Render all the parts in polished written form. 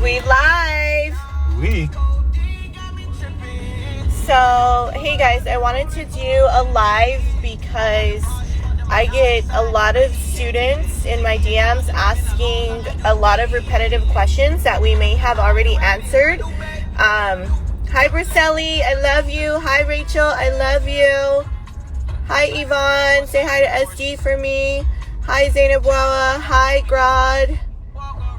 We live. So, hey guys, I wanted to do a live because I get a lot of students in my DMs asking a lot of repetitive questions that we may have already answered. Hi Briselli, I love you. Hi Rachel, I love you. Hi Yvonne, say hi to SD for me. Hi Zainab Wawa. Hi Grod.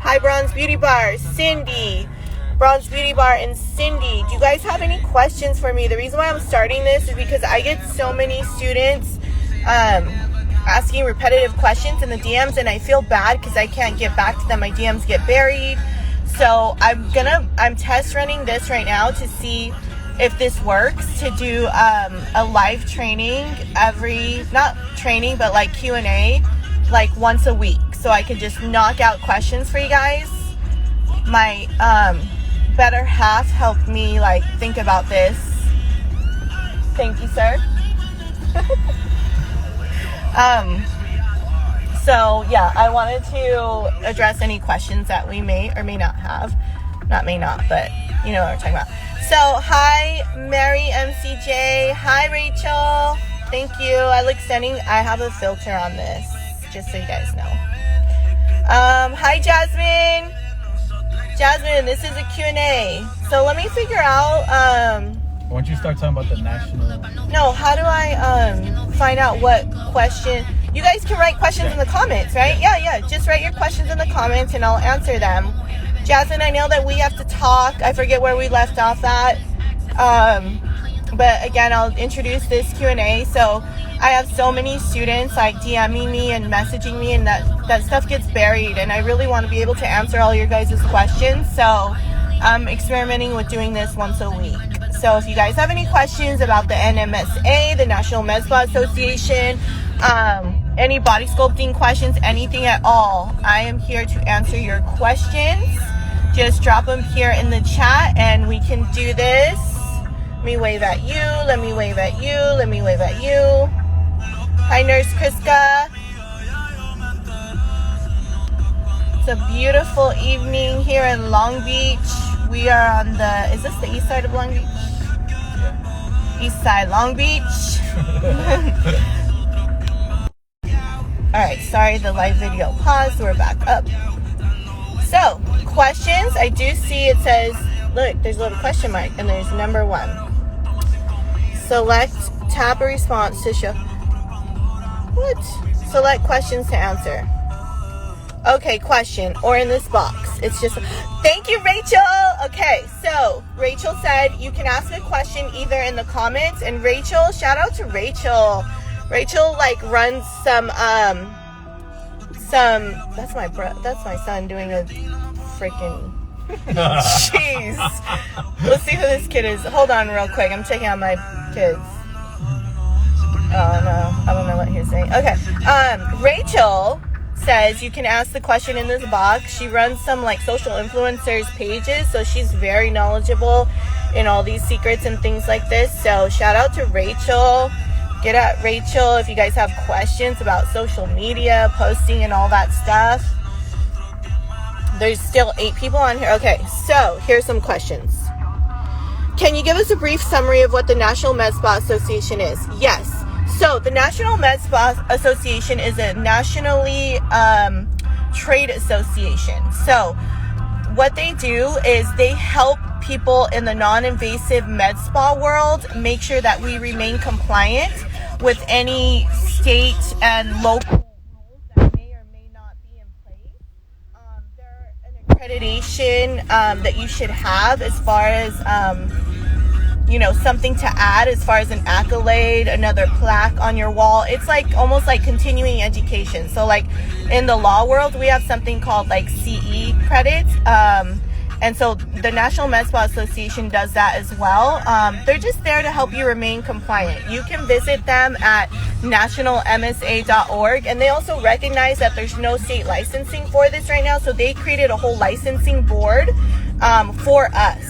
Hi Bronze Beauty Bar. Cindy. Bronze Beauty Bar and Cindy. Do you guys have any questions for me? The reason why I'm starting this is because I get so many students asking repetitive questions in the DMs, and I feel bad because I can't get back to them. My DMs get buried. So I'm test running this right now to see if this works, to do a live training not training, but like Q&A, like once a week. So I could just knock out questions for you guys. My better half helped me like think about this. Thank you, sir. So yeah, I wanted to address any questions that we may or may not have. Not may not, but you know what we're talking about. So hi Mary MCJ. Hi Rachel. Thank you. I look stunning. I have a filter on this, just so you guys know. Hi Jasmine. Jasmine, this is a Q&A. So let me figure out why don't you start talking about the national... No, how do I find out what question? You guys can write questions in the comments, right? Yeah. Just write your questions in the comments and I'll answer them. Jasmine, I know that we have to talk. I forget where we left off at. But again, I'll introduce this Q&A. So I have so many students like DMing me and messaging me, and that stuff gets buried, and I really want to be able to answer all your guys' questions. So I'm experimenting with doing this once a week. So if you guys have any questions about the NMSA, the National Med Spa Association, any body sculpting questions, anything at all, I am here to answer your questions. Just drop them here in the chat and we can do this. Let me wave at you. Let me wave at you. Let me wave at you. Hi, Nurse Kriska. It's a beautiful evening here in Long Beach. We are on the, is this the east side of Long Beach? Yeah. East side, Long Beach. All right, sorry, the live video paused. We're back up. So, questions. I do see it says, look, there's a little question mark, and there's number 1. Select, tap a response to show. What? Select questions to answer. Okay, question, or in this box. It's just, thank you, Rachel. Okay, so Rachel said you can ask a question either in the comments, and Rachel, shout out to Rachel. Rachel like runs some, that's my son doing a freaking, jeez. Let's see who this kid is. Hold on real quick. I'm checking out my kids. Oh no, I don't know what he's saying. Okay, Rachel says you can ask the question in this box. She runs some like social influencers pages, so she's very knowledgeable in all these secrets and things like this. So shout out to Rachel. Get at Rachel if you guys have questions about social media, posting and all that stuff. There's still 8 people on here. Okay, so here's some questions. Can you give us a brief summary of what the National Med Spa Association is? Yes. So the National Med Spa Association is a nationally trade association. So what they do is they help people in the non-invasive med spa world make sure that we remain compliant with any state and local rules that may or may not be in place. They're an accreditation that you should have as far as something to add as far as an accolade, another plaque on your wall. It's like almost like continuing education. So like in the law world, we have something called like CE credits. And so the National Med Spa Association does that as well. They're just there to help you remain compliant. You can visit them at nationalmsa.org, and they also recognize that there's no state licensing for this right now, so they created a whole licensing board for us.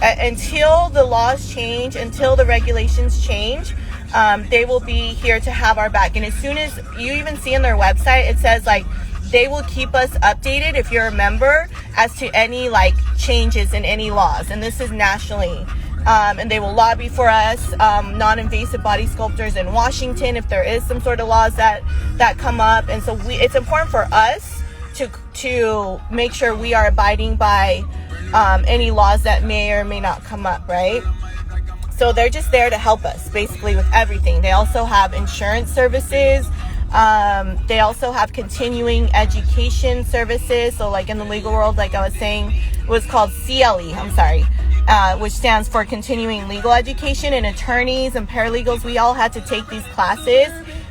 Until the laws change, until the regulations change, they will be here to have our back. And as soon as you even see on their website, it says like they will keep us updated if you're a member as to any like changes in any laws, and this is nationally. And they will lobby for us, non-invasive body sculptors in Washington, if there is some sort of laws that come up. And so it's important for us to make sure we are abiding by any laws that may or may not come up, right? So they're just there to help us basically with everything. They also have insurance services. They also have continuing education services. So like in the legal world, like I was saying, it was called CLE, which stands for continuing legal education. And attorneys and paralegals, we all had to take these classes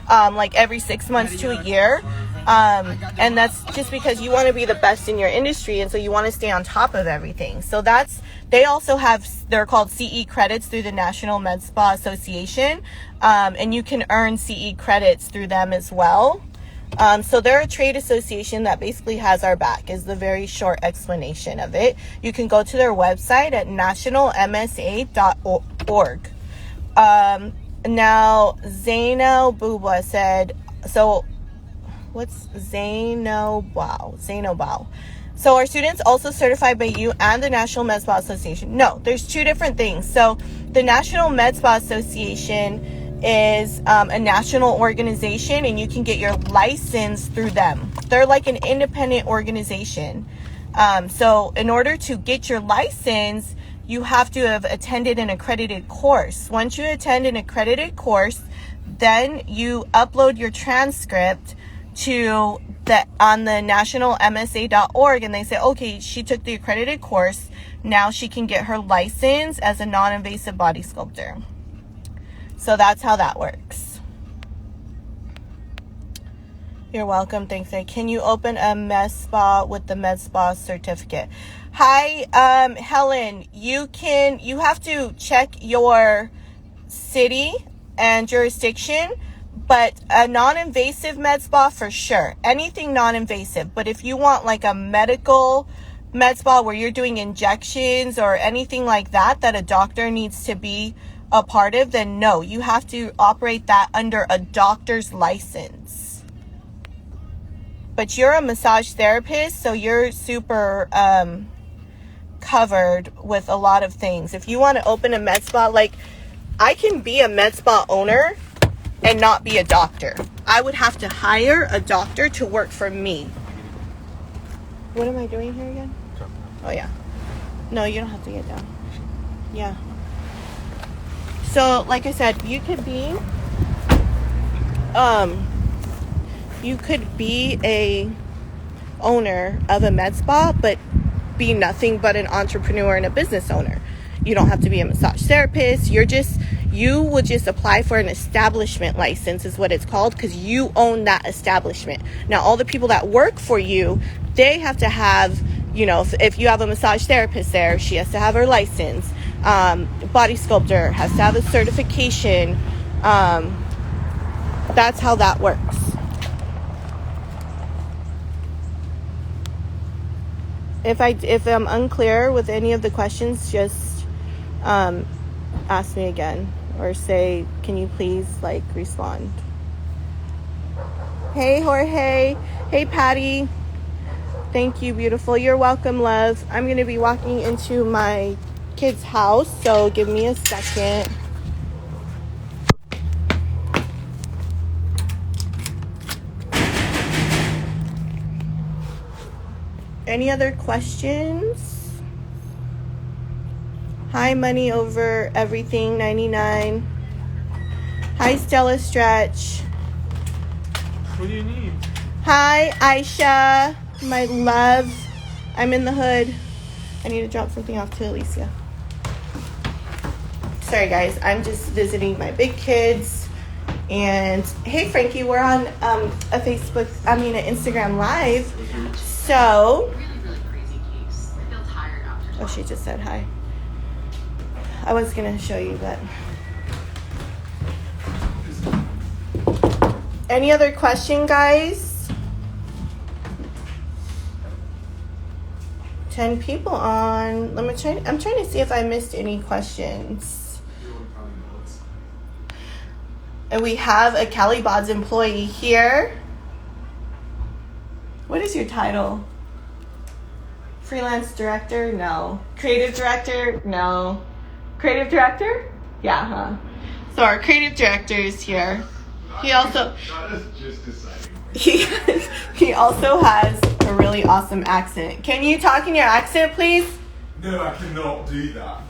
like every 6 months to a year. And that's just because you want to be the best in your industry, and so you want to stay on top of everything. So they also have, they're called CE credits through the National Med Spa Association, and you can earn CE credits through them as well. So they're a trade association that basically has our back, is the very short explanation of it. You can go to their website at nationalmsa.org. Now, Zaino Buba said, so what's Zainobao? So are students also certified by you and the National Med Spa Association? No, there's two different things. So the National Med Spa Association is a national organization, and you can get your license through them. They're like an independent organization. So in order to get your license, you have to have attended an accredited course. Once you attend an accredited course, then you upload your transcript to on the nationalmsa.org, and they say, okay, she took the accredited course. Now she can get her license as a non-invasive body sculptor. So that's how that works. You're welcome. Thanks. Can you open a med spa with the med spa certificate? Hi, Helen. You have to check your city and jurisdiction, but a non-invasive med spa for sure. Anything non-invasive. But if you want like a medical med spa where you're doing injections or anything like that a doctor needs to be a part of, then no, you have to operate that under a doctor's license. But you're a massage therapist, so you're super covered with a lot of things. If you want to open a med spa, like I can be a med spa owner and not be a doctor. I would have to hire a doctor to work for me. What am I doing here again? Oh yeah. No, you don't have to get down. Yeah. So, like I said, you could be a owner of a med spa, but be nothing but an entrepreneur and a business owner. You don't have to be a massage therapist. You would just apply for an establishment license is what it's called, because you own that establishment. Now, all the people that work for you, they have to have, if you have a massage therapist there, she has to have her license. Body sculptor has to have a certification. That's how that works. If I'm unclear with any of the questions, just ask me again or say, can you please respond? Hey Jorge, hey Patty, thank you, beautiful. You're welcome, love. I'm gonna be walking into my kid's house, so give me a second. Any other questions? Hi, money over everything 99. Hi, Stella Stretch. What do you need? Hi, Aisha, my love. I'm in the hood. I need to drop something off to Alicia. Sorry guys, I'm just visiting my big kids. And hey Frankie, we're on an Instagram live. So, oh, she just said hi. I was gonna show you that. Any other question, guys? 10 people on. I'm trying to see if I missed any questions. And we have a Calibods employee here. What is your title? Freelance director? No. Creative director? No. Creative director? Yeah, huh? So our creative director is here. He also he also has a really awesome accent. Can you talk in your accent, please? No, I cannot do that.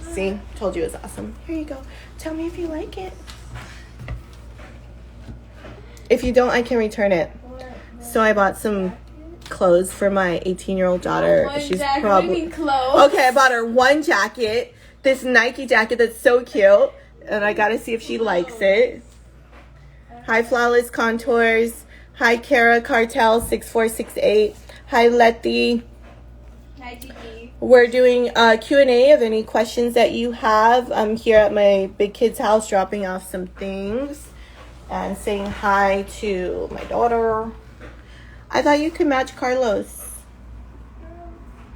See, told you it was awesome. Here you go. Tell me if you like it. If you don't, I can return it. So I bought some clothes for my 18-year-old daughter. She's probably clothes. Okay, I bought her one jacket, this Nike jacket that's so cute, and I gotta see if she likes it. Hi, Flawless Contours. Hi, Kara Cartel 6468. Hi, Letty. Hi, Gigi. We're doing a Q&A of any questions that you have. I'm here at my big kid's house dropping off some things and saying hi to my daughter. I thought you could match Carlos.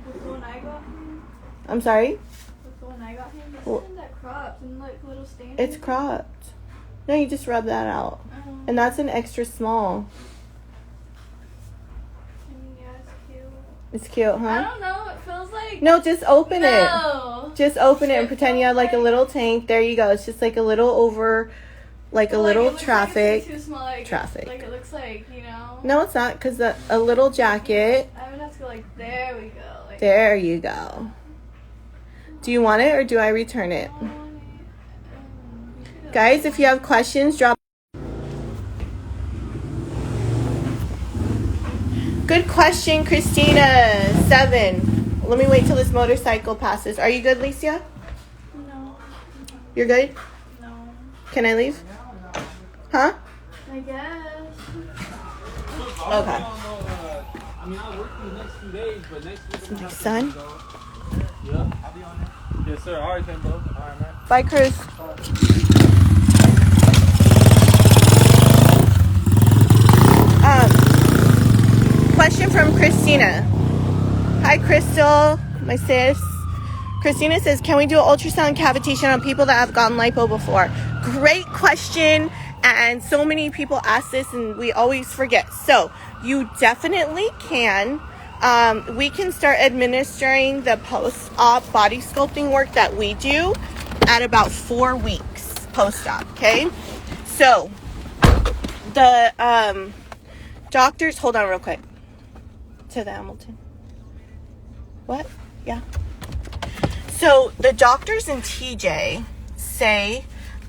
With the one I got him? I'm sorry? With the one I got him? This Well, isn't that cropped and like little stains. It's cropped. No, you just rub that out. And that's an extra small. Yeah, it's cute. It's cute, huh? I don't know. It feels like. No, just open No. it. Just open it and pretend you have like a little tank. There you go. It's just like a little over, like a Well, little it looks traffic. Like it's too small, like, Traffic. Like it looks like, you know. No, it's not, because a little jacket. I would have to go like, there we go. Like, There you go. Do you want it or do I return it? I want it. Guys, if you have questions, drop. Good question, Christina. 7. Let me wait till this motorcycle passes. Are you good, Licia? No. You're good? No. Can I leave? Huh? I guess. Okay. I mean, I'll work for the next 2 days, but next week. My son. Yeah. I'll be on it. Yes, sir. All right, then, bro. All right, man. Bye, Cruz. Question from Christina. Hi, Crystal, my sis. Christina says, can we do an ultrasound cavitation on people that have gotten lipo before? Great question. And so many people ask this and we always forget. So you definitely can. We can start administering the post-op body sculpting work that we do at about 4 weeks post-op, okay? So the doctors, hold on real quick. To the Hamilton. What? Yeah. So the doctors in TJ say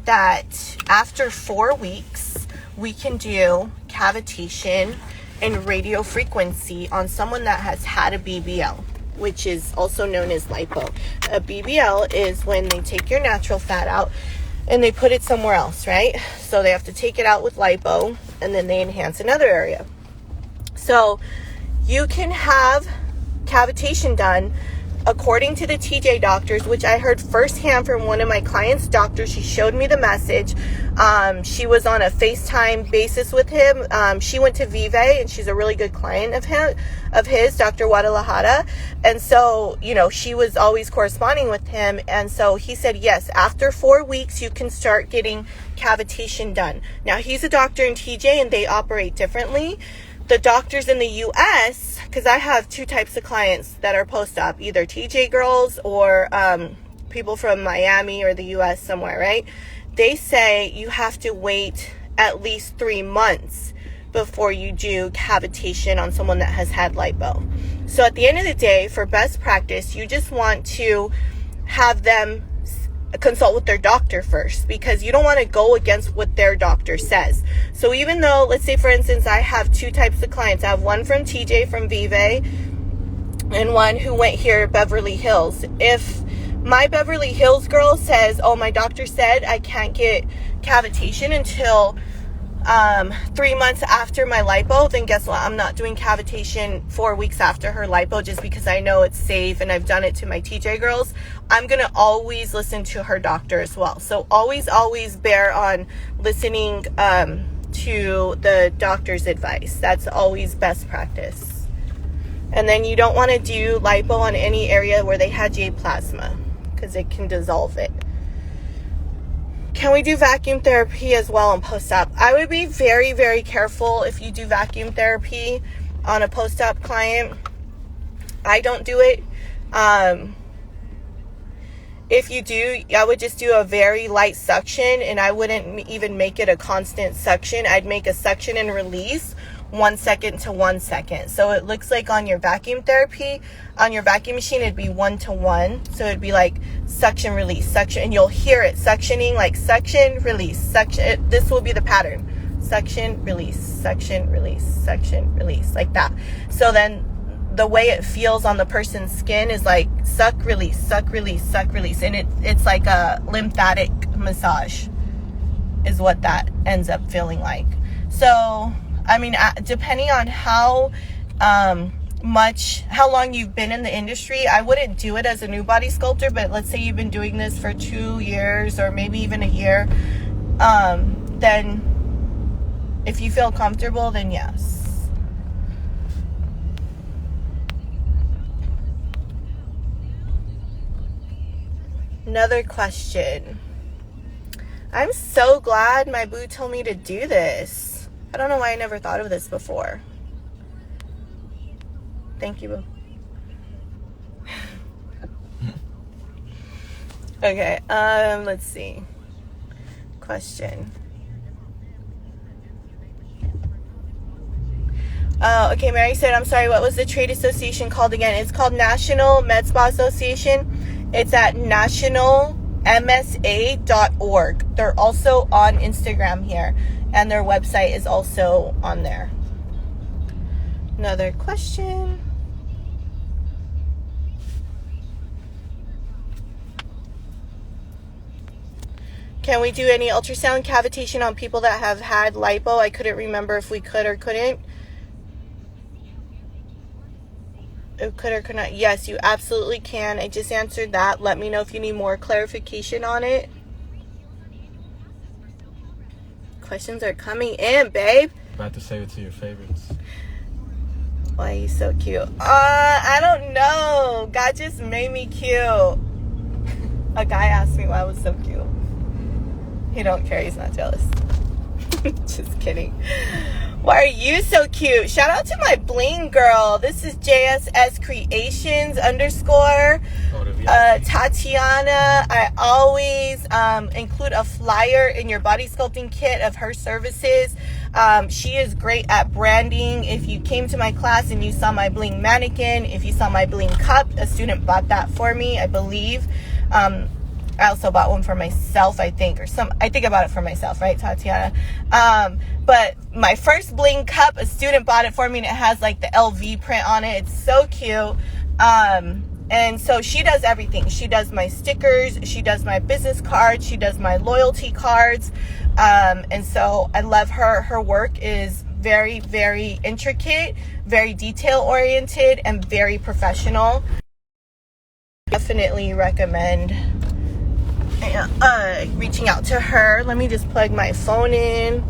that after 4 weeks, we can do cavitation and radio frequency on someone that has had a BBL, which is also known as lipo. A BBL is when they take your natural fat out and they put it somewhere else, right? So they have to take it out with lipo and then they enhance another area. So you can have cavitation done according to the TJ doctors, which I heard firsthand from one of my clients' doctors. She showed me the message. She was on a FaceTime basis with him. She went to Vive, and she's a really good client of his, Dr. Guadalajara. And so, you know, she was always corresponding with him. And so he said, yes, after 4 weeks, you can start getting cavitation done. Now, he's a doctor in TJ, and they operate differently. The doctors in the U.S., because I have 2 types of clients that are post-op, either TJ girls or people from Miami or the U.S. somewhere, right? They say you have to wait at least 3 months before you do cavitation on someone that has had lipo. So at the end of the day, for best practice, you just want to have them consult with their doctor first, because you don't want to go against what their doctor says. So even though, let's say for instance, I have 2 types of clients. I have one from TJ from Vive and one who went here Beverly Hills. If my Beverly Hills girl says, oh, my doctor said I can't get cavitation until 3 months after my lipo, then guess what? I'm not doing cavitation 4 weeks after her lipo, just because I know it's safe and I've done it to my TJ girls. I'm going to always listen to her doctor as well. So always bear on listening to the doctor's advice. That's always best practice. And then you don't want to do lipo on any area where they had J plasma, because it can dissolve it. Can we do vacuum therapy as well on post-op? I would be very, very careful if you do vacuum therapy on a post-op client. I don't do it. If you do, I would just do a very light suction, and I wouldn't even make it a constant suction. I'd make a suction and release 1 second to 1 second. So it looks like on your vacuum therapy, on your vacuum machine, it'd be 1 to 1. So it'd be like suction, release, suction, and you'll hear it suctioning, like suction, release, suction. This will be the pattern. Suction, release, suction, release, suction, release, like that. So then the way it feels on the person's skin is like suck, release, suck, release, suck, release. And it's like a lymphatic massage is what that ends up feeling like. So, I mean, depending on how long you've been in the industry, I wouldn't do it as a new body sculptor, but let's say you've been doing this for 2 years or maybe even a year, then if you feel comfortable, then yes. Another question. I'm so glad my boo told me to do this. I don't know why I never thought of this before. Thank you, boo. Okay, let's see. Question. Oh, okay, Mary said, I'm sorry, what was the trade association called again? It's called National Med Spa Association. It's at nationalmsa.org. They're also on Instagram here, and their website is also on there. Another question. Can we do any ultrasound cavitation on people that have had lipo? I couldn't remember if we could or couldn't. Could or could not? Yes, you absolutely can. I just answered that. Let me know if you need more clarification on it. Questions are coming in, babe. About to save it to your favorites. Why are you so cute? I don't know. God just made me cute. A guy asked me why I was so cute. He don't care. He's not jealous. Just kidding. Why are you so cute? Shout out to my bling girl. This is JSS Creations _ Tatiana. I always include a flyer in your body sculpting kit of her services. She is great at branding. If you came to my class and you saw my bling mannequin, if you saw my bling cup, a student bought that for me, I believe. I also bought one for myself, I think I bought it for myself, right, Tatiana? But my first bling cup, a student bought it for me, and it has like the LV print on it. It's so cute. And so she does everything. She does my stickers, she does my business cards, she does my loyalty cards. And so I love her. Her work is very, very intricate, very detail oriented, and very professional. Definitely recommend reaching out to her. Let me just plug my phone in.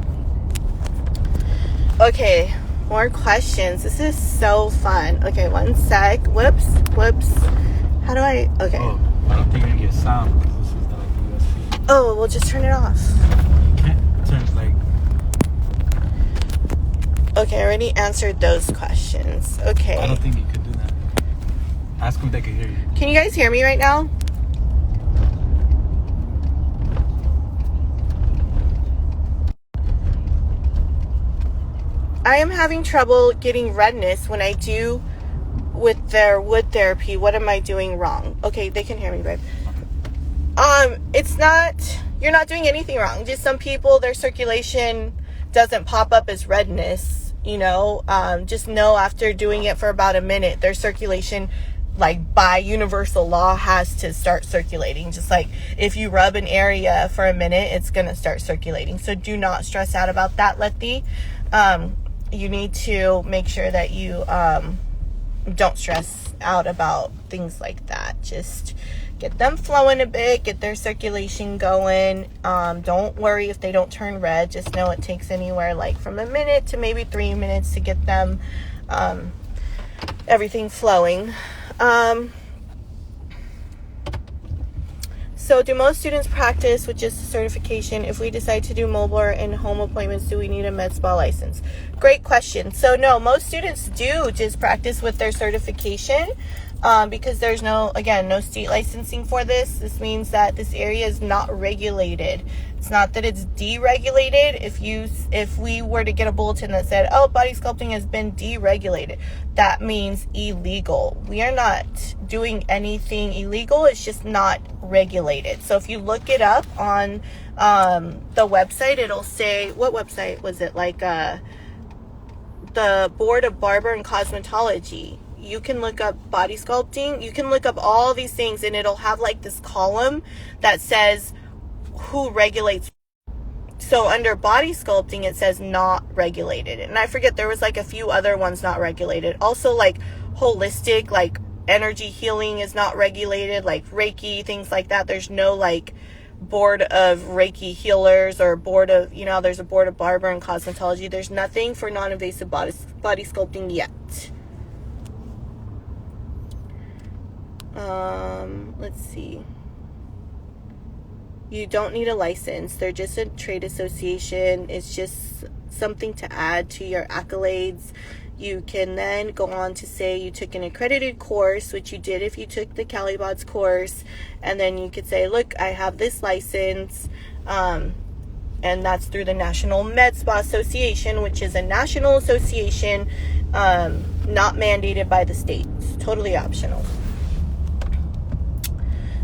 Okay, more questions. This is so fun. Okay, 1 sec. Whoops. How do I? Okay. Oh, I don't think you can get sound because this is like USB. Oh, we'll just turn it off. You can't turn like. Okay, I already answered those questions. Okay. I don't think you could do that. Ask them if they can hear you. Can you guys hear me right now? I am having trouble getting redness when I do with their wood therapy. What am I doing wrong? Okay, they can hear me, babe. It's not, you're not doing anything wrong. Just some people, their circulation doesn't pop up as redness, you know. Just know after doing it for about a minute, their circulation, like by universal law, has to start circulating. Just like if you rub an area for a minute, it's going to start circulating. So do not stress out about that, Letty. You need to make sure that you don't stress out about things like that. Just get them flowing a bit, get their circulation going. Don't worry if they don't turn red. Just know it takes anywhere like from a minute to maybe 3 minutes to get them everything flowing. So So do most students practice with just a certification? If we decide to do mobile or in-home appointments, do we need a med spa license? Great question. So no, most students do just practice with their certification because there's no state licensing for this. This means that this area is not regulated. It's not that it's deregulated. If we were to get a bulletin that said, oh, body sculpting has been deregulated, that means illegal. We are not doing anything illegal. It's just not regulated. So if you look it up on the website, it'll say, what website was it? Like the Board of Barber and Cosmetology. You can look up body sculpting. You can look up all these things, and it'll have like this column that says who regulates. So under body sculpting, it says not regulated. And I forget, there was like a few other ones not regulated. Also like holistic, like energy healing is not regulated, like Reiki, things like that. There's no like board of Reiki healers or board of, there's a board of barber and cosmetology. There's nothing for non-invasive body sculpting yet. Let's see. You don't need a license. They're just a trade association. It's just something to add to your accolades. You can then go on to say you took an accredited course, which you did if you took the Calibods course. And then you could say, look, I have this license. And that's through the National Med Spa Association, which is a national association, not mandated by the state. It's totally optional.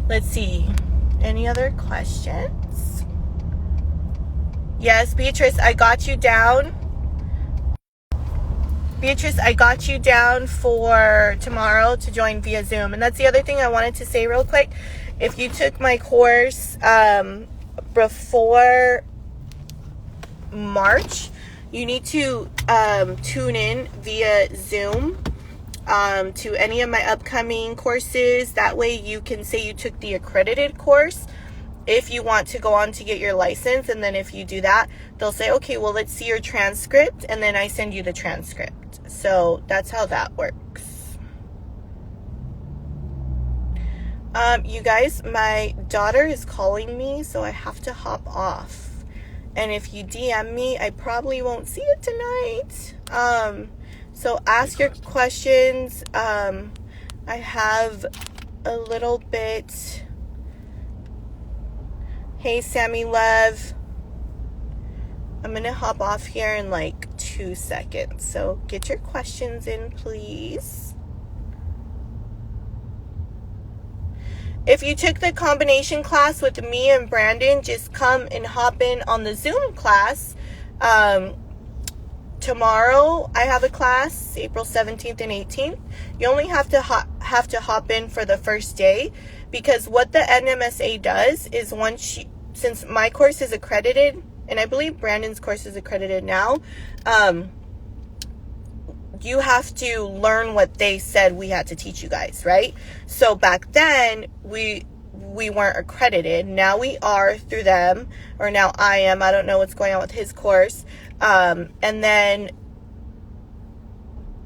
Let's see. Any other questions? Yes, Beatrice, I got you down. Beatrice, I got you down for tomorrow to join via Zoom. And that's the other thing I wanted to say real quick. If you took my course before March, you need to tune in via Zoom to any of my upcoming courses. That way you can say you took the accredited course if you want to go on to get your license. And then if you do that, they'll say, okay, well, let's see your transcript. And then I send you the transcript. So that's how that works. You guys, my daughter is calling me, so I have to hop off. And if you DM me, I probably won't see it tonight. So ask your questions. I have a little bit. Hey, Sammy Love. I'm going to hop off here in like 2 seconds. So get your questions in, please. If you took the combination class with me and Brandon, just come and hop in on the Zoom class. Tomorrow I have a class, April 17th and 18th. You only have to hop in for the first day, because what the NMSA does is since my course is accredited, and I believe Brandon's course is accredited now, you have to learn what they said we had to teach you guys, right? So back then we weren't accredited. Now we are through them, or now I am. I don't know what's going on with his course. And then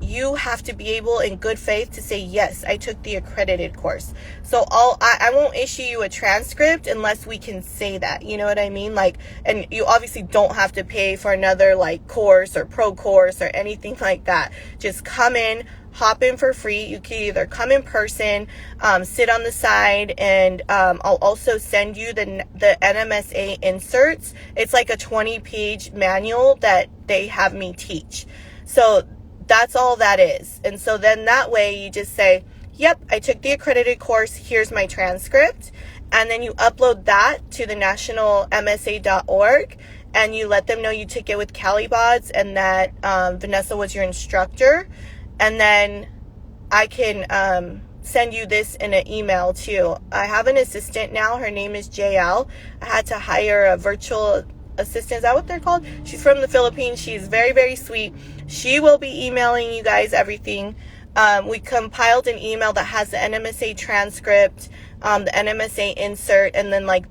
you have to be able in good faith to say, yes, I took the accredited course. So I won't issue you a transcript unless we can say that, you know what I mean? Like, and you obviously don't have to pay for another like course or pro course or anything like that. Just come in, hop in for free. You can either come in person, sit on the side, and I'll also send you the NMSA inserts. It's like a 20-page manual that they have me teach. So that's all that is. And so then that way you just say, yep, I took the accredited course. Here's my transcript. And then you upload that to the nationalmsa.org, and you let them know you took it with Calibods and that Venessa was your instructor. And then I can send you this in an email too. I have an assistant now. Her name is JL. I had to hire a virtual assistant. Is that what they're called? She's from the Philippines. She's very, very sweet. She will be emailing you guys everything. We compiled an email that has the NMSA transcript, the NMSA insert, and then like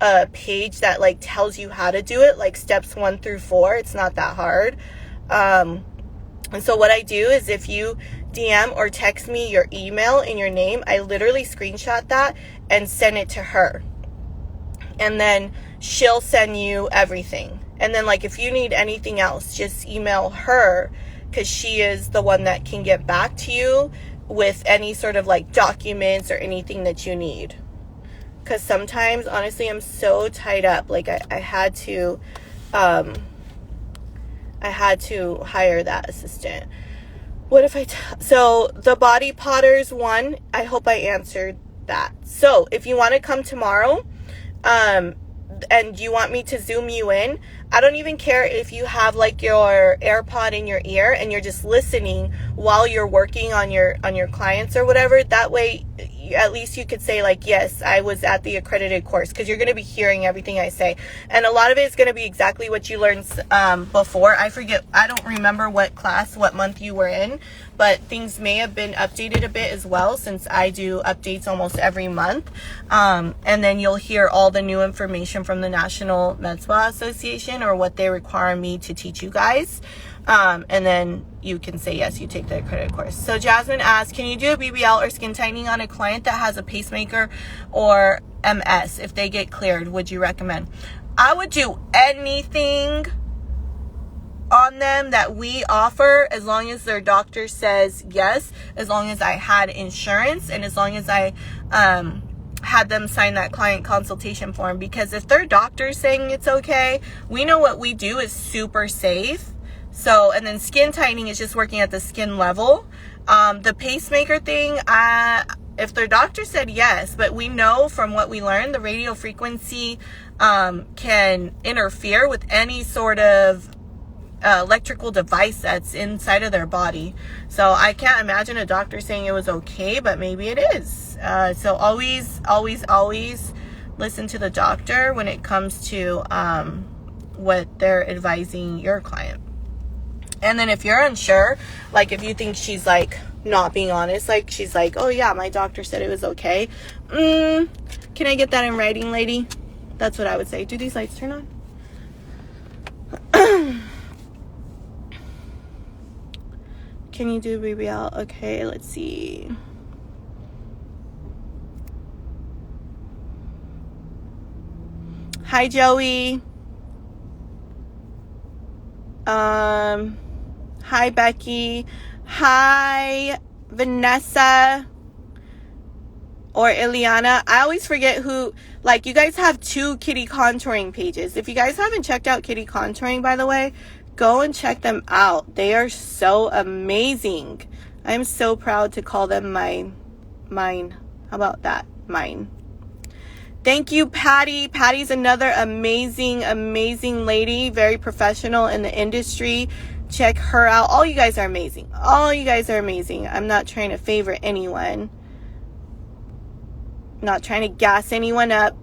a page that like tells you how to do it, like steps 1 through 4. It's not that hard. And so what I do is if you DM or text me your email and your name, I literally screenshot that and send it to her. and then she'll send you everything. And then, like, if you need anything else, just email her, because she is the one that can get back to you with any sort of, like, documents or anything that you need. Because sometimes, honestly, I'm so tied up. Like, I had to hire that assistant. What if so the body potters one, I hope I answered that. So if you want to come tomorrow, and you want me to zoom you in, I don't even care if you have like your AirPod in your ear and you're just listening while you're working on your clients or whatever. That way, at least you could say like, yes, I was at the accredited course, because you're going to be hearing everything I say. And a lot of it is going to be exactly what you learned before. I don't remember what class, what month you were in, but things may have been updated a bit as well, since I do updates almost every month. And then you'll hear all the new information from the National Med Spa Association, or what they require me to teach you guys. And then you can say yes, you take the accredited course. So Jasmine asked, can you do a BBL or skin tightening on a client that has a pacemaker or MS? If they get cleared, would you recommend? I would do anything on them that we offer, as long as their doctor says yes, as long as I had insurance, and as long as I had them sign that client consultation form. Because if their doctor's saying it's okay, we know what we do is super safe. So, and then skin tightening is just working at the skin level. The pacemaker thing, if their doctor said yes, but we know from what we learned, the radio frequency can interfere with any sort of electrical device that's inside of their body. So I can't imagine a doctor saying it was okay, but maybe it is. So always listen to the doctor when it comes to what they're advising your client. And then if you're unsure, like if you think she's like not being honest, like she's like, oh yeah, my doctor said it was okay. Can I get that in writing, lady? That's what I would say. Do these lights turn on? Can you do BBL? Okay, let's see. Hi, Joey. Hi, Becky. Hi, Venessa. Or Ileana. I always forget who, like, you guys have 2 kitty contouring pages. If you guys haven't checked out kitty contouring, by the way, go and check them out. They are so amazing. I'm so proud to call them mine. How about that? Mine. Thank you, Patty. Patty's another amazing lady. Very professional in the industry. Check her out. All you guys are amazing. I'm not trying to favor anyone. Not trying to gas anyone up.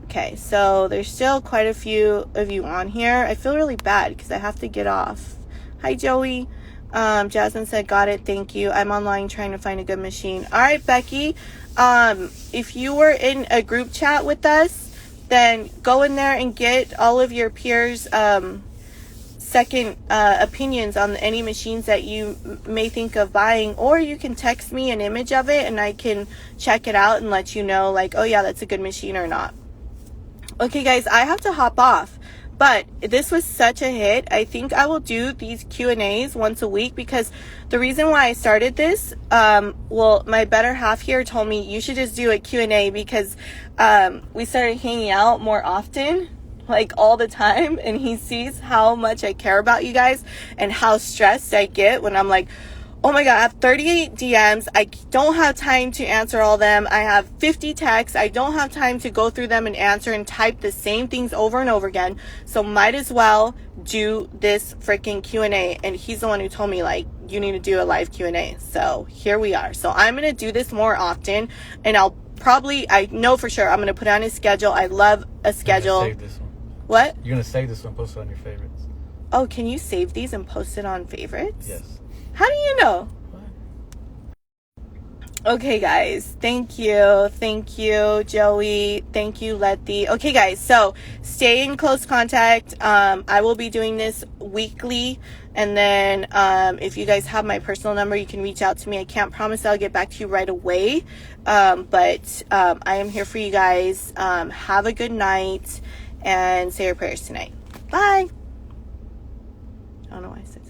Okay, so there's still quite a few of you on here. I feel really bad because I have to get off. Hi, Joey. Jasmine said, got it. Thank you. I'm online trying to find a good machine. All right, Becky. If you were in a group chat with us, then go in there and get all of your peers' second opinions on any machines that you may think of buying, or you can text me an image of it and I can check it out and let you know, like, oh yeah, that's a good machine or not. Okay, guys, I have to hop off, but this was such a hit. I think I will do these Q&As once a week, because the reason why I started this, well, my better half here told me you should just do a Q&A, because we started hanging out more often, like all the time, and he sees how much I care about you guys and how stressed I get when I'm like, oh my God, I have 38 DMs. I don't have time to answer all them. I have 50 texts. I don't have time to go through them and answer and type the same things over and over again. So might as well do this freaking Q&A. And he's the one who told me, like, you need to do a live Q&A. So here we are. So I'm going to do this more often, and I know for sure I'm going to put on a schedule. I love a schedule. Save this one. What? You're going to save this one, post it on your favorites. Oh, can you save these and post it on favorites? Yes. How do you know? Okay, guys. Thank you. Thank you, Joey. Thank you, Letty. Okay, guys. So stay in close contact. I will be doing this weekly. And then if you guys have my personal number, you can reach out to me. I can't promise I'll get back to you right away. But I am here for you guys. Have a good night and say your prayers tonight. Bye. I don't know why I said